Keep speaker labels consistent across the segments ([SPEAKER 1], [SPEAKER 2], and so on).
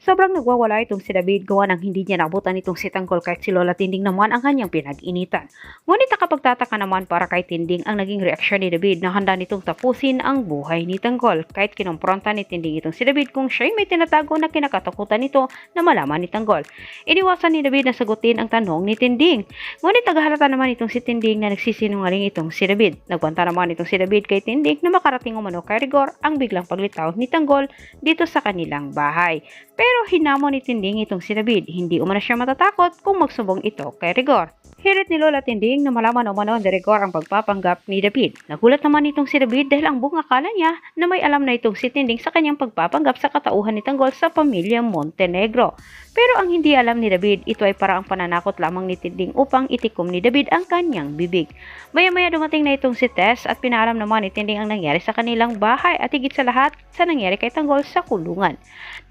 [SPEAKER 1] Sobrang nagwawala itong si David gawa ng hindi niya naabutan itong si Tanggol kahit si Lola Tinding naman ang kanyang pinag-initan. Ngunit nakapagtataka naman para kay Tinding ang naging reaksyon ni David na handa nitong tapusin ang buhay ni Tanggol kahit kinompronta ni Tinding itong si David kung siya'y may tinatago na kinakatakutan nito na malaman ni Tanggol. Iniwasan ni David na sagutin ang tanong ni Tinding. Ngunit naghahalata naman itong si Tinding na nagsisinungaling itong si David. Nagbanta naman itong si David kay Tinding na makarating umano kay Rigor ang biglang paglitaw ni Tanggol dito sa kanilang bahay. Pero hinamon ni Tinding itong si David, hindi umano siya matatakot kung magsubong ito kay Rigor. Hirit ni Lola Tinding na malaman umano ni Rigor ang pagpapanggap ni David. Nagulat naman itong si David dahil ang buong akala niya na may alam na itong si Tinding sa kanyang pagpapanggap sa katauhan ni Tanggol sa pamilya Montenegro. Pero ang hindi alam ni David, ito ay para ang pananakot lamang ni Tinding upang itikom ni David ang kanyang bibig. Maya-maya dumating na itong si Tess at pinaalam naman ni Tinding ang nangyari sa kanilang bahay at higit sa lahat sa nangyari kay Tanggol sa kulungan.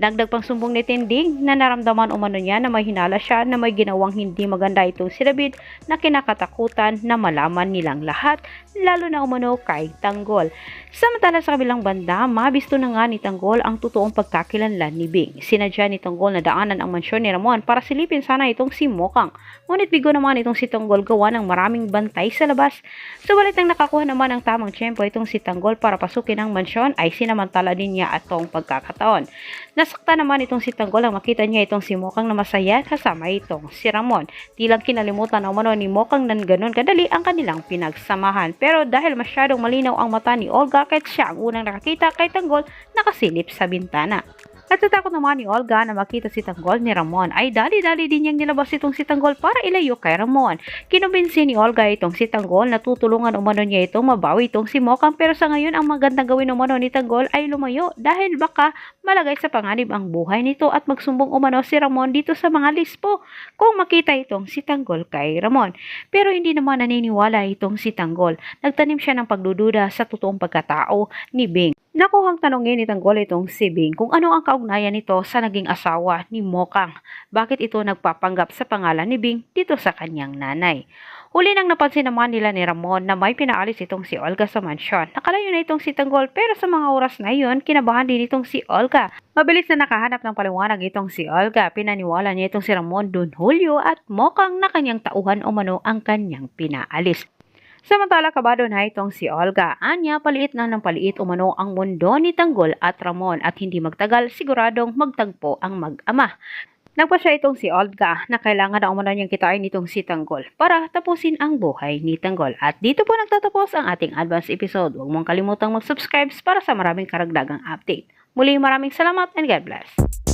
[SPEAKER 1] Dagdag pang sumbong ni Tinding na naramdaman umano niya na may hinala siya na may ginawang hindi maganda itong si David na kinakatakutan na malaman nilang lahat, lalo na umano kay Tanggol. Samantala sa kabilang banda, mabisto na nga ni Tanggol ang totoong pagkakilanlan ni Bing. Sinadya ni Tanggol na daanan ang mansyon ni Ramon para silipin sana itong si Mokang. Ngunit bigo naman itong si Tanggol gawa ng maraming bantay sa labas. Subalit nang nakakuha naman ng tamang tiyempo itong si Tanggol para pasukin ang mansyon ay sinamantala din niya atong pagkakataon. Nasakta naman itong si Tanggol ang makita niya itong si Mokang na masaya kasama itong si Ramon. Di lang kinalimutan na umano ni Mokang nan ganun kadali ang kanilang pinagsamahan. Pero dahil masyadong malinaw ang mata ni Olga kahit siya ang unang nakakita kay Tanggol, nakasilip sa bintana. At natakot naman ni Olga na makita si Tanggol ni Ramon ay dali-dali din niyang nilabas itong si Tanggol para ilayo kay Ramon. Kinumbinsi ni Olga itong si Tanggol na tutulungan umano niya itong mabawi itong si Mokang pero sa ngayon ang magandang gawin umano ni Tanggol ay lumayo dahil baka malagay sa panganib ang buhay nito at magsumbong umano si Ramon dito sa mga lispo kung makita itong si Tanggol kay Ramon. Pero hindi naman naniniwala itong si Tanggol. Nagtanim siya ng pagdududa sa totoong pagkatao ni Bing. Nakuhang tanongin ni Tanggol itong si Bing kung ano ang kaugnayan nito sa naging asawa ni Mokang. Bakit ito nagpapanggap sa pangalan ni Bing dito sa kanyang nanay? Huli nang napansin naman nila ni Ramon na may pinaalis itong si Olga sa mansyon. Nakalayo na itong si Tanggol pero sa mga oras na iyon, kinabahan din itong si Olga. Mabilis na nakahanap ng paliwanag itong si Olga. Pinaniwala niya itong si Ramon, Don Julio at Mokang na kanyang tauhan umano ang kanyang pinaalis. Samantala kabado na itong si Olga. Anya, paliit na ng paliit umano ang mundo ni Tanggol at Ramon at hindi magtagal siguradong magtagpo ang mag-ama. Nagpa siya itong si Olga na kailangan na umano niyang kitain itong si Tanggol para tapusin ang buhay ni Tanggol. At dito po nagtatapos ang ating advance episode. Huwag mong kalimutang mag-subscribe para sa maraming karagdagang update. Muli maraming salamat and God bless.